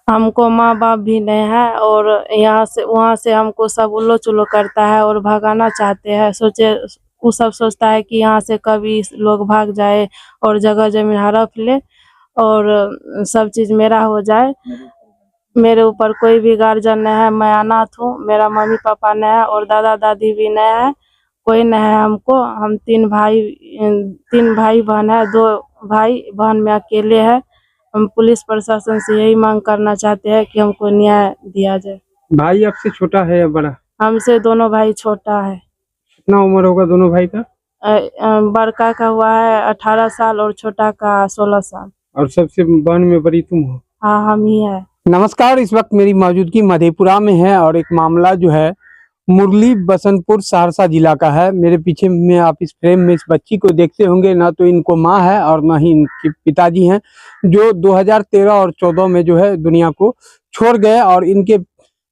हमको माँ बाप भी नहीं है और यहाँ से वहाँ से हमको सब उल्लो चुल्लो करता है और भगाना चाहते हैं। वो सब सोचता है कि यहाँ से कभी लोग भाग जाए और जगह जमीन हड़प ले और सब चीज़ मेरा हो जाए। मेरे ऊपर कोई भी गार्जियन नहीं है, मैं अनाथ हूँ, मेरा मम्मी पापा नहीं है और दादा दादी भी नहीं है, कोई नहीं है हमको। हम तीन भाई बहन है, 2 भाई बहन में अकेले है। हम पुलिस प्रशासन से यही मांग करना चाहते हैं कि हमको न्याय दिया जाए। भाई आपसे छोटा है या बड़ा? हमसे दोनों भाई छोटा है। कितना उम्र होगा दोनों भाई का? बड़का का हुआ है 18 साल और छोटा का 16 साल। और सबसे बहन में बड़ी तुम हो? हाँ, हम ही है। नमस्कार, इस वक्त मेरी मौजूदगी मधेपुरा में है और एक मामला जो है मुरली बसंतपुर सहरसा जिला का है। मेरे पीछे में आप इस फ्रेम में इस बच्ची को देखते होंगे, ना तो इनको माँ है और ना ही इनके पिताजी हैं, जो 2013 और 14 में जो है दुनिया को छोड़ गए और इनके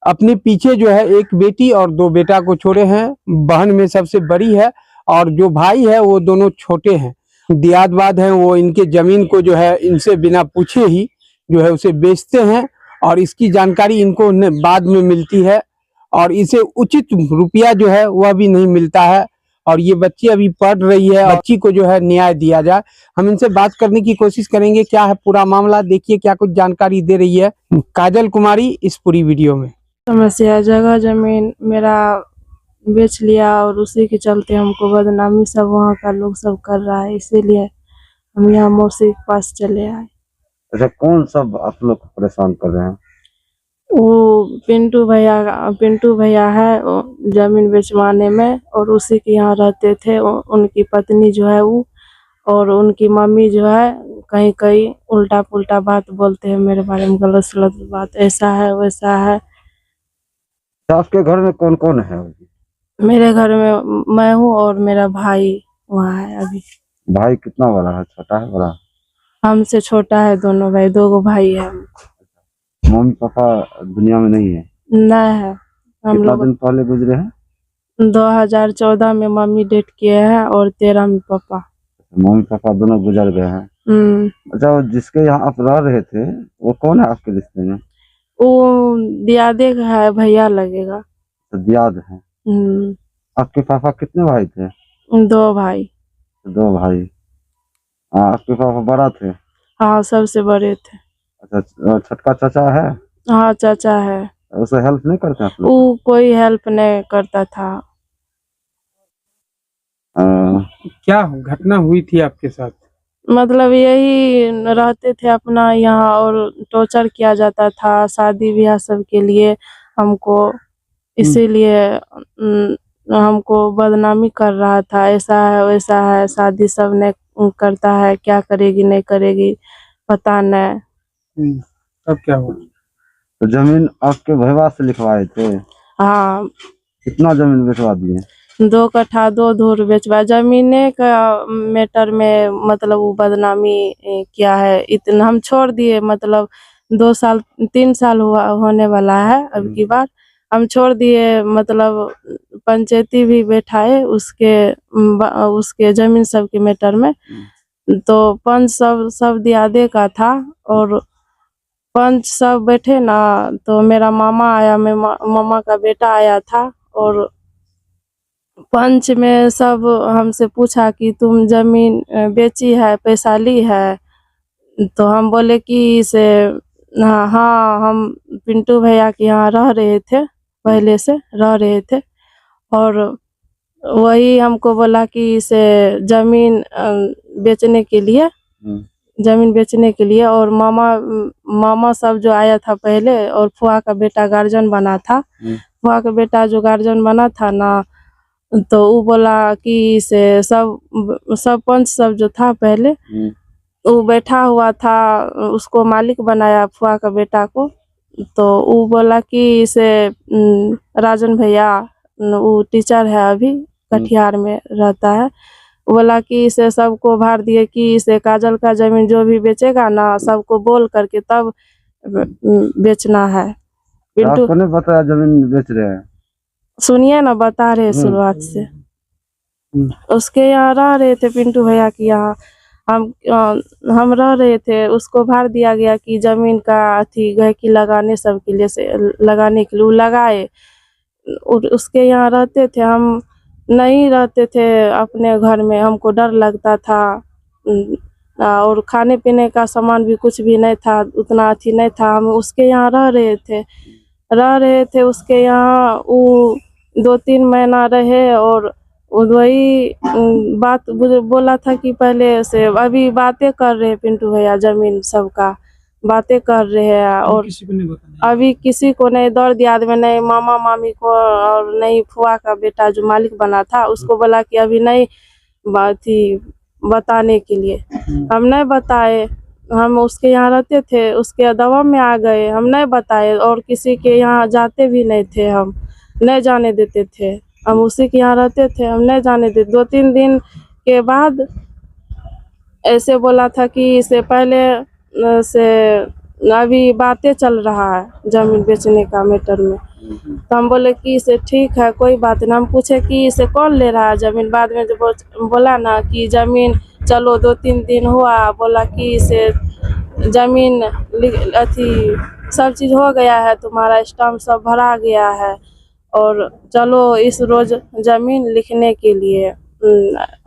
अपने पीछे जो है एक बेटी और 2 बेटा को छोड़े हैं। बहन में सबसे बड़ी है और जो भाई है वो दोनों छोटे हैं। दियादवाद हैं, वो इनके जमीन को जो है इनसे बिना पूछे ही जो है उसे बेचते हैं और इसकी जानकारी इनको बाद में मिलती है और इसे उचित रुपया जो है वह भी नहीं मिलता है। और ये बच्ची अभी पढ़ रही है, बच्ची को जो है न्याय दिया जाए। हम इनसे बात करने की कोशिश करेंगे, क्या है पूरा मामला, देखिए क्या कुछ जानकारी दे रही है काजल कुमारी इस पूरी वीडियो में। समस्या जगह जमीन मेरा बेच लिया और उसी के चलते हमको बदनामी सब वहाँ का लोग सब कर रहा है, इसीलिए हम यहाँ मौसी के पास चले आए। अच्छा, कौन सब आप लोग को परेशान कर रहे हैं? वो पिंटू भैया है जमीन बेचवाने में और उसी के यहाँ रहते थे। उनकी पत्नी जो है वो और उनकी मम्मी जो है कहीं कहीं उल्टा पुल्टा बात बोलते हैं मेरे बारे में, गलत सलत बात, ऐसा है वैसा है। आपके घर में कौन कौन है? मेरे घर में मैं हूँ और मेरा भाई वहाँ है अभी। भाई कितना बड़ा है, छोटा है बड़ा? हमसे छोटा है दोनों भाई, 2 भाई है। मम्मी पापा दुनिया में नहीं है? नहीं है। हम कितना लोग दिन पहले गुजरे हैं? 2014 में मम्मी डेट किए हैं और 13 में पापा। मम्मी पापा दोनों गुजर गए हैं। अच्छा, वो जिसके यहाँ आप रह रहे थे वो कौन है आपके रिश्ते में? वो दियादे है, भैया लगेगा। तो दियाद है। आपके पापा कितने भाई थे? 2 भाई। 2 भाई। आपके पापा बड़ा थे? हाँ, सबसे बड़े थे। अच्छा, छोटका चाचा है? हाँ, चाचा है। उसे हेल्प नहीं करते आप लोग? वो कोई हेल्प नहीं करता था। क्या घटना हुई थी आपके साथ? मतलब यही रहते थे अपना यहाँ और टॉर्चर किया जाता था शादी ब्याह सब के लिए हमको, इसीलिए हमको बदनामी कर रहा था, ऐसा है वैसा है, शादी सब नहीं करता है, क्या करेगी नहीं करेगी पता नहीं। अब क्या हुआ? तो जमीन आपके भैया से लिखवाए थे? हाँ, कितना जमीन बेचवा दिए? 2 कट्ठा 2 धुर बेचवा। जमीने का मैटर में मतलब वो बदनामी किया है। इतना हम छोड़ दिए, मतलब 2 साल 3 साल हुआ होने वाला है अब की बार हम छोड़ दिए। मतलब पंचायती भी बैठाए उसके जमीन सब के मैटर में, तो पंच सब दियादे का था और पंच सब बैठे ना, तो मेरा मामा आया, मामा का बेटा आया था और पंच में सब हमसे पूछा कि तुम जमीन बेची है, पैसा ली है? तो हम बोले कि से हाँ हम पिंटू भैया के यहाँ रह रहे थे, पहले से रह रहे थे और वही हमको बोला कि से जमीन बेचने के लिए, जमीन बेचने के लिए। और मामा सब जो आया था पहले और फुआ का बेटा गार्जियन बना था, फुआ का बेटा जो गार्जियन बना था ना, तो वो बोला कि से सब पंच सब जो था पहले वो बैठा हुआ था, उसको मालिक बनाया फुआ का बेटा को। तो वो बोला कि से राजन भैया, वो टीचर है अभी कटिहार में रहता है, बोला कि इसे सबको भार दिए कि इसे काजल का जमीन जो भी बेचेगा ना सबको बोल करके तब बेचना है। पिंटू आपको नहीं बताया जमीन बेच रहे हैं? सुनिए ना, बता रहे शुरुआत से। उसके यहाँ रह रहे थे पिंटू भैया के यहाँ हम रह रहे थे, उसको भार दिया गया कि जमीन का अथी गहकी लगाने सब के लिए से लगाने के लिए वो लगाए। और उसके यहाँ रहते थे, हम नहीं रहते थे अपने घर में, हमको डर लगता था। और खाने पीने का सामान भी कुछ भी नहीं था, उतना अथी नहीं था। हम उसके यहाँ रह रहे थे उसके यहाँ। वो 2-3 महीना रहे और वही बात बोला था कि पहले से अभी बातें कर रहे हैं पिंटू भैया, जमीन सबका बातें कर रहे हैं। और अभी किसी को नहीं, दौड़ दिया आदमी, नहीं मामा मामी को और नहीं फुआ का बेटा जो मालिक बना था उसको बोला कि अभी नहीं थी बताने के लिए। हम नहीं बताए, हम उसके यहाँ रहते थे, उसके दबाव में आ गए, हम नहीं बताए। और किसी के यहाँ जाते भी नहीं थे, हम नहीं जाने देते थे, हम उसी के यहाँ रहते थे, हम नहीं जाने देते। 2-3 दिन के बाद ऐसे बोला था कि इससे पहले से अभी बातें चल रहा है जमीन बेचने का मैटर में। तो हम बोले कि इसे ठीक है, कोई बात नहीं। हम पूछे कि इसे कौन ले रहा है जमीन। बाद में जब बोला ना कि जमीन चलो 2-3 दिन हुआ, बोला कि इसे जमीन अथी सब चीज़ हो गया है, तुम्हारा स्टाम्प सब भरा गया है और चलो इस रोज जमीन लिखने के लिए।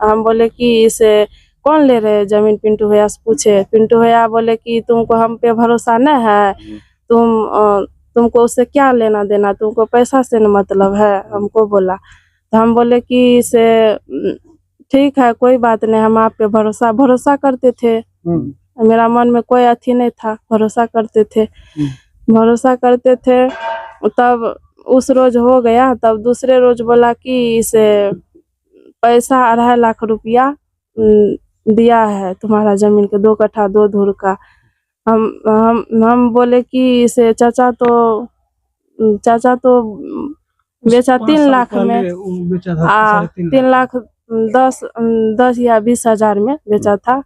हम बोले कि इसे कौन ले रहे हैं जमीन, पिंटू भैया से पूछे। पिंटू भैया बोले कि तुमको हम पे भरोसा नहीं है, तुमको उससे क्या लेना देना, तुमको पैसा से न मतलब है, हमको बोला। तो हम बोले कि इसे ठीक है, कोई बात नहीं, हम आप पे भरोसा करते थे। मेरा मन में कोई अथी नहीं था, भरोसा करते थे। तब उस रोज हो गया, तब दूसरे रोज बोला कि इसे पैसा 2.5 लाख रुपया दिया है तुम्हारा जमीन के 2 कट्ठा 2 धुर का। हम बोले कि इसे चाचा तो बेचा 3 लाख में, 3 लाख 10 या 20 हजार में बेचा था।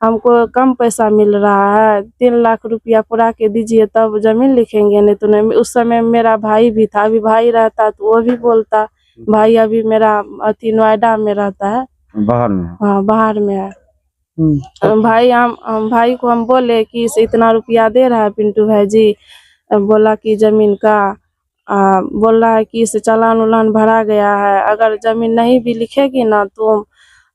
हमको कम पैसा मिल रहा है, 3 लाख रुपया पूरा के दीजिए तब जमीन लिखेंगे, नहीं तो नहीं। उस समय मेरा भाई भी था, अभी भाई रहता तो वो भी बोलता। भाई अभी मेरा अथी नोएडा में रहता है, बाहर में। हाँ बाहर में है। भाई भाई को हम बोले कि इसे इतना रुपया दे रहा है पिंटू भाई जी, बोला कि जमीन का बोल रहा है कि इसे चालान उलान भरा गया है, अगर जमीन नहीं भी लिखेगी ना तो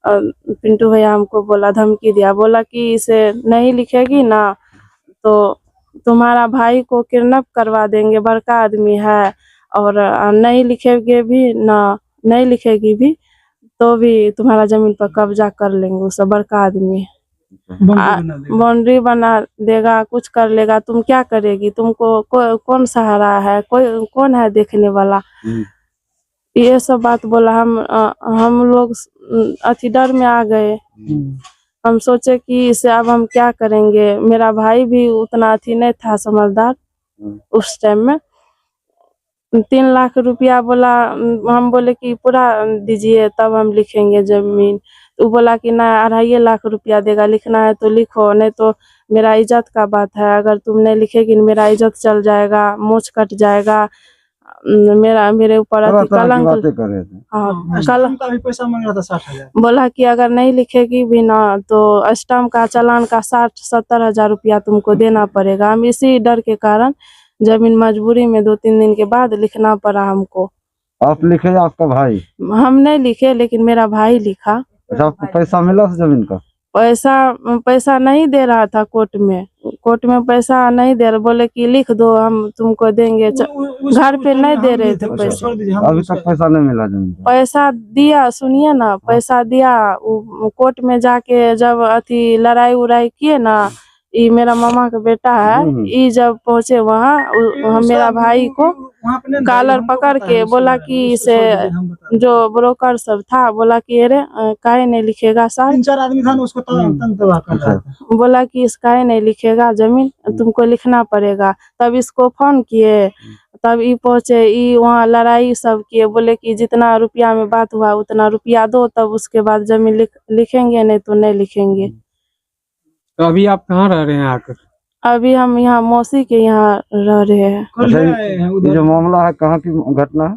पिंटू भैया हमको बोला, धमकी दिया, बोला कि इसे नहीं लिखेगी ना तो तुम्हारा भाई को किडनैप करवा देंगे, बड़का आदमी है। और नहीं लिखेगी भी तो भी तुम्हारा जमीन पर कब्जा कर लेंगे, उससे बड़का आदमी है। बाउंड्री बना देगा, कुछ कर लेगा, तुम क्या करेगी, तुमको कौन सहारा है, कौन है देखने वाला। ये सब बात बोला। हम लोग अति डर में आ गए। हम सोचे कि इसे अब हम क्या करेंगे। मेरा भाई भी उतना अथी नहीं था, समझदार उस टाइम में। 3 लाख रुपया बोला, हम बोले कि पूरा दीजिए तब हम लिखेंगे जमीन। तो बोला कि ना 2.5 लाख रुपया देगा, लिखना है तो लिखो, नहीं तो मेरा इज्जत का बात है, अगर तुम नहीं लिखेगी मेरा इज्जत चल जाएगा, मोच कट जाएगा, मेरे ऊपर कलंक। स्टाम्प का भी पैसा मांग रहा था 60,000। बोला कि अगर नहीं लिखेगी भी ना तो स्टाम्प का चालान का 60-70 हजार रुपया तुमको देना पड़ेगा। हम इसी डर के कारण जमीन मजबूरी में 2-3 दिन के बाद लिखना पड़ा हमको। आप लिखे या आपका भाई? हम नहीं लिखे, लेकिन मेरा भाई लिखा। अच्छा, आपको पैसा मिला उस जमीन का? पैसा नहीं दे रहा था कोर्ट में पैसा नहीं दे रहा, बोले कि लिख दो हम तुमको देंगे, घर पे नहीं दे रहे थे पैसा। अभी तक पैसा नहीं मिला जमीन का? पैसा दिया, सुनिए ना, पैसा दिया। कोर्ट में जाके जब अथी लड़ाई उड़ाई किए ना, ये मेरा मामा का बेटा है, ये जब पहुंचे वहाँ मेरा भाई को कॉलर पकड़ के बोला कि इसे जो ब्रोकर सब था, बोला कि अरे काहे नहीं लिखेगा साहब। 3-4 आदमी था ना, उसको तंग कर रहा था। बोला कि इसका ही नहीं लिखेगा जमीन, तुमको लिखना पड़ेगा। तब इसको फोन किए, तब ये पहुंचे, ये वहाँ लड़ाई सब किए, बोले कि जितना रुपया में बात हुआ उतना रुपया दो, तब उसके बाद जमीन लिखेंगे, नहीं तो नहीं लिखेंगे। तो अभी आप कहाँ रह रहे हैं आकर? अभी हम यहाँ मौसी के यहाँ रह रहे हैं। अच्छा, ये जो मामला है कहाँ की घटना है?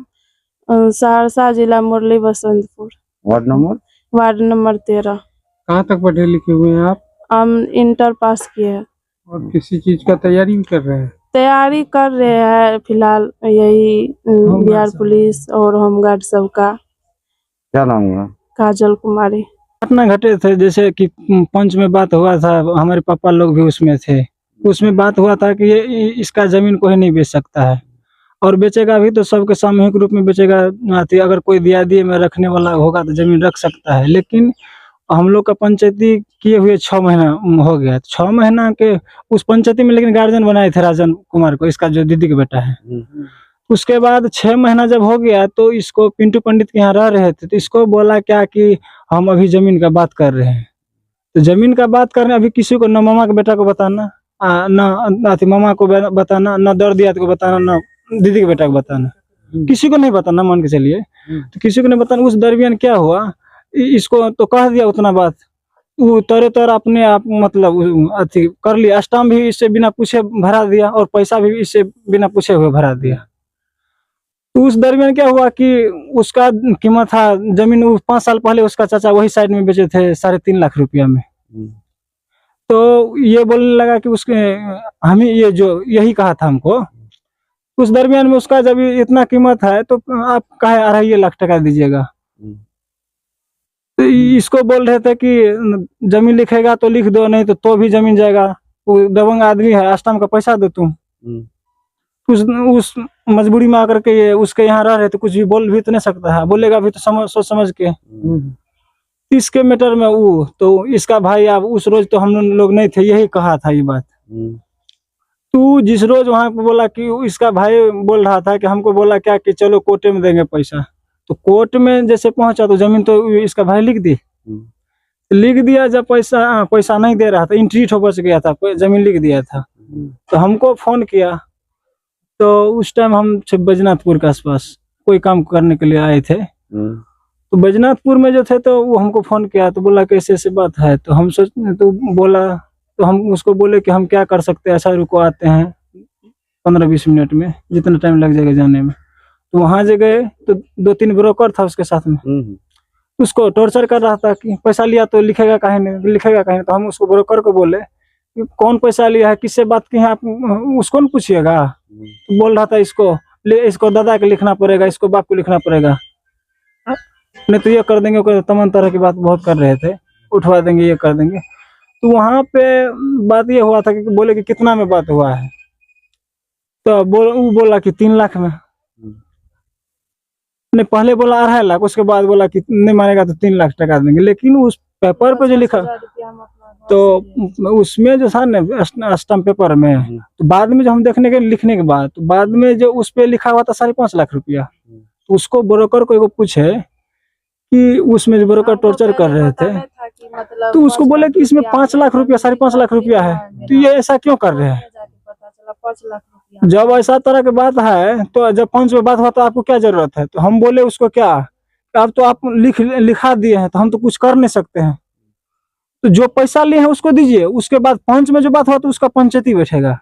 सहरसा जिला मुरली बसंतपुर, वार्ड नंबर 13। कहाँ तक पढ़े लिखे हुए हैं आप? हम इंटर पास किए हैं। और किसी चीज का तैयारी भी कर रहे हैं? तैयारी कर रहे हैं फिलहाल, यही बिहार पुलिस और होमगार्ड सबका। क्या नाम हुआ? काजल कुमारी। घटना घटे थे, जैसे कि पंच में बात हुआ था, हमारे पापा लोग भी उसमें थे। उसमें बात हुआ था कि ये इसका जमीन कोई नहीं बेच सकता है, और बेचेगा भी तो सबके सामूहिक रूप में बेचेगा। अगर कोई दियादी में रखने वाला होगा तो जमीन रख सकता है। लेकिन हम लोग का पंचायती किए हुए 6 महीना हो गया। 6 महीना के उस पंचायती में लेकिन गार्जियन बनाए थे राजन कुमार को, इसका जो दीदी का बेटा है। उसके बाद 6 महीना जब हो गया तो इसको पिंटू पंडित के यहाँ रह रहे थे, तो इसको बोला क्या कि हम अभी जमीन का बात कर रहे हैं। तो जमीन का बात करने अभी किसी को, न मामा के बेटा को बताना, न मामा को बताना, न दर दियाद को बताना, न दीदी के बेटा को बताना, किसी को नहीं बताना, मान के चलिए। तो किसी को नहीं बताना। उस दरमियान क्या हुआ, इसको तो कह दिया उतना बात, वो तर अपने आप मतलब अथी कर लिया। स्टाम्प भी इससे बिना पूछे भरा दिया और पैसा भी इससे बिना पूछे हुए भरा दिया। तो उस दरमियान क्या हुआ कि उसका कीमत था जमीन, 5 साल पहले उसका चाचा वही साइड में बेचे थे 3.5 लाख रुपया में। तो ये बोलने लगा कि उसके हमें ये जो यही कहा था हमको। उस दरमियान में उसका जब इतना कीमत है तो आप कहे 2.5 लाख टका दीजिएगा। तो इसको बोल रहे थे कि जमीन लिखेगा तो लिख दो, नहीं तो भी जमीन जाएगा। वो दबंग आदमी है, आस्टाम का पैसा दो तुम। उस मजबूरी में आकर के ये उसके यहाँ रह रहे तो कुछ भी बोल भी तो नहीं सकता है, बोलेगा भी तो सोच समझ के। इसके मैटर में वो तो इसका भाई, अब उस रोज तो हम लोग नहीं थे, यही कहा था ये बात। तू जिस रोज वहां पे बोला कि इसका भाई बोल रहा था कि हमको बोला क्या कि चलो कोर्ट में देंगे पैसा। तो कोर्ट में जैसे पहुंचा तो जमीन तो इसका भाई लिख दिया। जब पैसा नहीं दे रहा था, इंट्री ठो बच गया था, जमीन लिख दिया था। तो हमको फोन किया, तो उस टाइम हम बैजनाथपुर के आसपास कोई काम करने के लिए आए थे। तो बैजनाथपुर में जो थे तो वो हमको फोन किया, तो बोला कैसे ऐसे बात है। तो हम तो बोला, तो हम उसको बोले कि हम क्या कर सकते हैं, ऐसा रुको आते हैं 15-20 मिनट में, जितना टाइम लग जाएगा जाने में। तो वहां जो गए तो 2-3 ब्रोकर था उसके साथ में, उसको टॉर्चर कर रहा था कि पैसा लिया तो लिखेगा काहे नहीं। तो हम उसको ब्रोकर को बोले कि कौन पैसा लिया है, किससे बात की है आप, उसको न पूछिएगा। तो बोल रहा था इसको दादा के लिखना पड़ेगा, इसको बाप को लिखना पड़ेगा, नहीं तो ये कर देंगे। तमाम तरह की बात बहुत कर रहे थे, उठवा देंगे, ये कर देंगे। तो वहां पे बात ये हुआ था कि बोले कि कितना में बात हुआ है। तो वो बोला कि 3 लाख में। ने पहले बोला 2.5 लाख, उसके बाद बोला कि नहीं मानेगा तो 3 लाख टका देंगे। लेकिन उस पेपर पे जो लिखा, तो उसमें जो था ना स्टाम्प पेपर में, तो बाद में जो हम देखने के लिखने के बाद, तो बाद में जो उस पे लिखा हुआ था 5.5 लाख रुपया। तो उसको ब्रोकर को एगो पूछे कि उसमें जो ब्रोकर टॉर्चर कर रहे थे, तो उसको बोले कि इसमें 5 लाख रुपया 5.5 लाख रुपया है, तो ये ऐसा क्यों कर रहे हैं। जब ऐसा तरह की बात है तो जब पंच में बात हुआ तो आपको क्या जरूरत है। तो हम बोले उसको क्या, अब तो आप लिखा दिए हैं तो हम तो कुछ कर नहीं सकते हैं, तो जो पैसा लिए हैं उसको दीजिए। उसके बाद पंच में जो बात हुआ तो उसका पंचायती बैठेगा,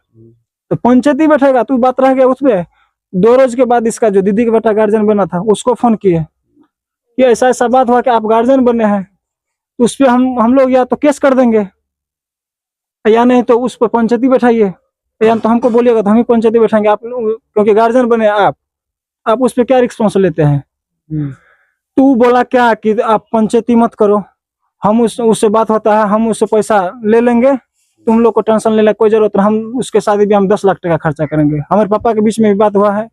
तो पंचायती बैठेगा तो बात रह गया उसमें। 2 रोज के बाद इसका जो दीदी का बेटा गार्जियन बना था उसको फोन किए कि ऐसा बात हुआ कि आप गार्जियन बने हैं, तो उस पर हम लोग या तो केस कर देंगे या नहीं तो उस पर पंचायती बैठाइए, या तो हमको बोलिएगा तो हम ही पंचायती बैठाएंगे। आप क्योंकि गार्जियन बने आप उस पर क्या रिस्पॉन्स लेते हैं। तू बोला क्या कि आप पंचायती मत करो, हम उससे बात होता है, हम उससे पैसा ले लेंगे, तुम लोग को टेंशन लेने कोई जरूरत नहीं, हम उसके शादी भी हम 10 लाख टका खर्चा करेंगे। हमारे पापा के बीच में भी बात हुआ है।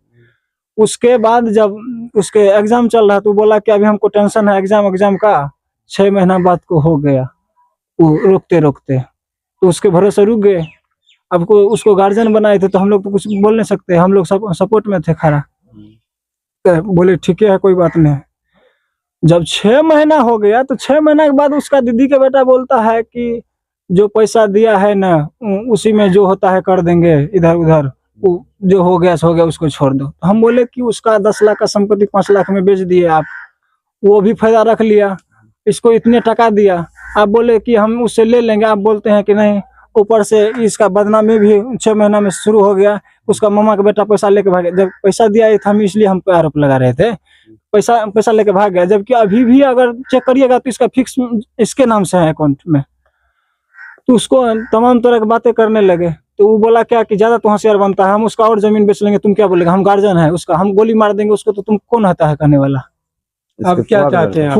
उसके बाद जब उसके एग्जाम चल रहा तो बोला कि अभी हमको टेंशन है एग्जाम का, 6 महीना बाद को हो गया वो रोकते तो उसके भरोसे रुक गए। अब को उसको गार्जियन बनाए थे तो हम लोग तो कुछ बोल नहीं सकते, हम लोग सपोर्ट में थे खड़ा। तो बोले ठीक है कोई बात नहीं। जब 6 महीना हो गया तो 6 महीना के बाद उसका दीदी का बेटा बोलता है कि जो पैसा दिया है ना उसी में जो होता है कर देंगे, इधर उधर जो हो गया उसको छोड़ दो। तो हम बोले कि उसका 10 लाख का संपत्ति 5 लाख में बेच दिए आप, वो भी फायदा रख लिया, इसको इतने टका दिया, आप बोले कि हम उससे ले लेंगे, आप बोलते हैं कि नहीं ऊपर से इसका बदनामी भी 6 महीना में शुरू हो गया। उसका मामा का बेटा पैसा लेके भाग गया। जब पैसा दिया हम इसलिए हम पे आरोप लगा रहे थे, पैसा लेके भाग गया, जबकि अभी भी अगर चेक करिएगा तो इसका फिक्स इसके नाम से है अकाउंट में। तो उसको तमाम तरह की बातें करने लगे। तो वो बोला क्या कि ज्यादा तो होशियार बनता है, हम उसका और जमीन बेच लेंगे, तुम क्या बोलेगा, हम गार्जियन है उसका, हम गोली मार देंगे उसको, तो तुम कौन होता है कहने वाला। अब क्या चाहते हैं?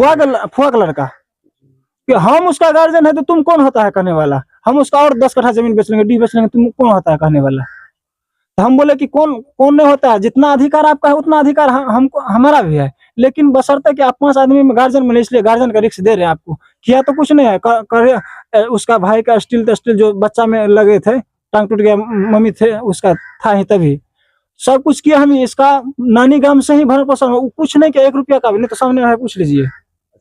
फुआ का लड़का कि हम उसका गार्जियन है तो तुम कौन होता है कहने वाला, हम उसका और 10 कट्ठा जमीन बेच लेंगे, डी बेच लेंगे, तुम कौन होता है कहने वाला। तो हम बोले कि कौन नहीं होता है, जितना अधिकार आपका है उतना अधिकार हमको हमारा भी है, लेकिन बशर्ते कि आप 5 आदमी में गार्जियन मिले, इसलिए गार्जियन का रिस्क दे रहे हैं आपको। किया तो कुछ नहीं है, उसका भाई का स्टील जो बच्चा में लगे थे, टांग टूट गया, मम्मी थे उसका था ही, तभी सब कुछ किया। हम इसका नानी गांव से ही भरण पोषण, कुछ नहीं किया, 1 रुपया का भी नहीं। तो सामने है, पूछ लीजिए।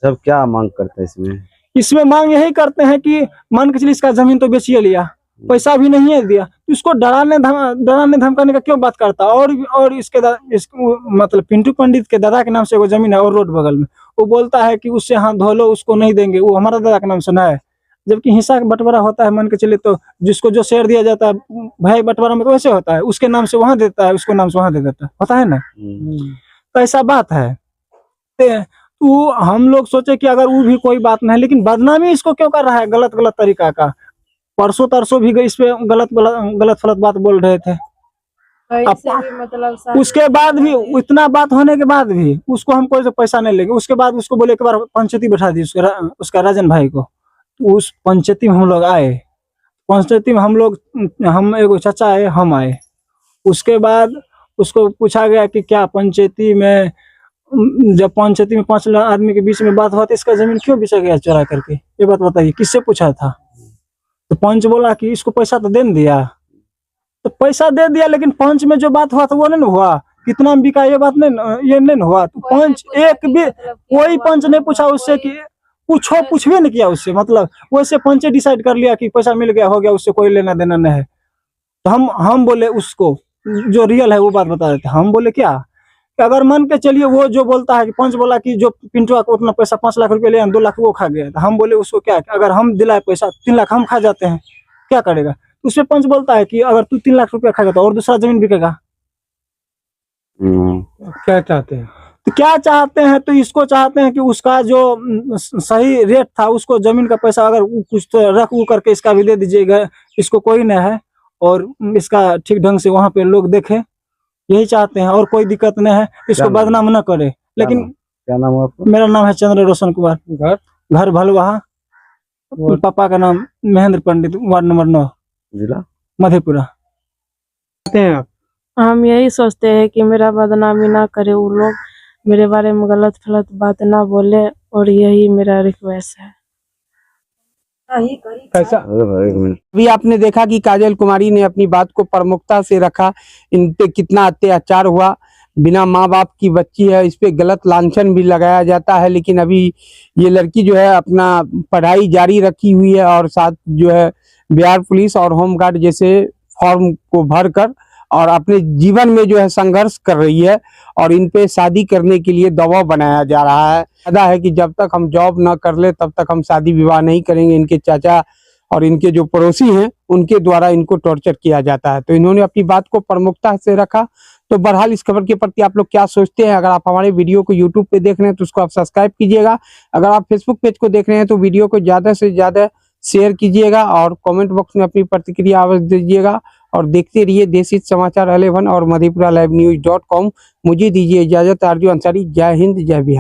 सब क्या मांग करते हैं इसमें मांग यही करते हैं कि मान के चलिए इसका जमीन तो बेचिए लिया, पैसा भी नहीं है दिया, तो इसको डराने धमकाने का क्यों बात करता। और इसके मतलब पिंटू पंडित के दादा के नाम से वो जमीन है और रोड बगल में, वो बोलता है कि उससे हाथ धो लो, उसको नहीं देंगे, वो हमारा दादा के नाम से ना है। जबकि हिस्सा का बंटवारा होता है, मान के चलिए तो जिसको जो शेयर दिया जाता है भाई बंटवारा में, तो वैसे होता है, उसके नाम से वहां देता है, उसको नाम से वहां दे देता है, होता है ना। तो ऐसा बात है। तो हम लोग सोचे कि अगर वो भी कोई बात नहीं, लेकिन बदनामी इसको क्यों कर रहा है गलत तरीका का। परसों तरसों भी इस पे गलत फलत बात बोल रहे थे। मतलब उसके बाद भी, इतना बात होने के बाद भी उसको हम कोई पैसा नहीं लेंगे। उसके बाद उसको बोले एक बार पंचायती बैठा दी उसका राजन भाई को। तो उस पंचायती में हम लोग आए, पंचायती में हम एगो चाचा आए, हम आए। उसके बाद उसको पूछा गया कि क्या पंचायती में, जब पंचायती में 5 आदमी के बीच में बात हुआ तो इसका जमीन क्यों बेचा गया चोरा करके, ये बात बताइए, किससे पूछा था। तो पंच बोला कि इसको पैसा तो दे दिया। तो पैसा दे दिया, लेकिन पंच में जो बात हुआ था वो नहीं हुआ, कितना बिका ये बात नहीं, ये नहीं हुआ। तो पंच एक भी कोई पंच नहीं पूछा उससे कि कुछ भी नहीं किया उससे, मतलब वैसे पंच डिसाइड कर लिया कि पैसा मिल गया, हो गया, उससे कोई लेना देना नहीं है। तो हम बोले उसको जो रियल है वो बात बता देते। हम बोले क्या कि अगर मान के चलिए वो जो बोलता है कि पंच बोला कि जो पिंटुआ को उतना पैसा 5 लाख रुपए ले 2 लाख वो खा गया, तो हम बोले उसको क्या कि अगर हम दिलाए पैसा 3 लाख हम खा जाते हैं, क्या करेगा। उसमें पंच बोलता है कि अगर तू 3 लाख रुपया खाएगा तो और दूसरा जमीन बिकेगा। क्या चाहते हैं? तो क्या चाहते हैं, तो इसको चाहते हैं कि उसका जो सही रेट था, उसको जमीन का पैसा अगर कुछ तो रख करके इसका भी दे दीजिएगा, इसको कोई नहीं है, और इसका ठीक ढंग से वहां पे लोग देखे, यही चाहते हैं, और कोई दिक्कत नहीं है, इसको बदनाम न करे। लेकिन क्या नाम है आपका? मेरा नाम है चंद्र रोशन कुमार, घर भलवाहा, पापा का नाम महेंद्र पंडित, वार्ड नंबर 9, जिला मधेपुरा। आप हम यही सोचते हैं कि मेरा बदनामी ना करे वो लोग, मेरे बारे में गलत फलत बात ना बोले, और यही मेरा रिक्वेस्ट है। कैसा? एक मिनट। अभी आपने देखा कि काजल कुमारी ने अपनी बात को प्रमुखता से रखा, इन पे कितना अत्याचार हुआ, बिना माँ बाप की बच्ची है, इस पे गलत लांछन भी लगाया जाता है। लेकिन अभी ये लड़की जो है अपना पढ़ाई जारी रखी हुई है, और साथ जो है बिहार पुलिस और होमगार्ड जैसे फॉर्म को भरकर और अपने जीवन में जो है संघर्ष कर रही है, और इन पे शादी करने के लिए दबाव बनाया जा रहा है। वादा है कि जब तक हम जॉब न कर ले तब तक हम शादी विवाह नहीं करेंगे। इनके चाचा और इनके जो पड़ोसी हैं उनके द्वारा इनको टॉर्चर किया जाता है। तो इन्होंने अपनी बात को प्रमुखता से रखा। तो बहरहाल इस खबर के प्रति आप लोग क्या सोचते हैं? अगर आप हमारे वीडियो को यूट्यूब पे देख रहे हैं तो उसको आप सब्सक्राइब कीजिएगा। अगर आप फेसबुक पेज को देख रहे हैं तो वीडियो को ज्यादा से ज्यादा शेयर कीजिएगा, और कमेंट बॉक्स में अपनी प्रतिक्रिया अवश्य दीजिएगा। और देखते रहिए देशहित समाचार 11 और मधेपुरा लाइव न्यूज .com। मुझे दीजिए इजाजत। आरजू अंसारी। जय हिंद, जय बिहार।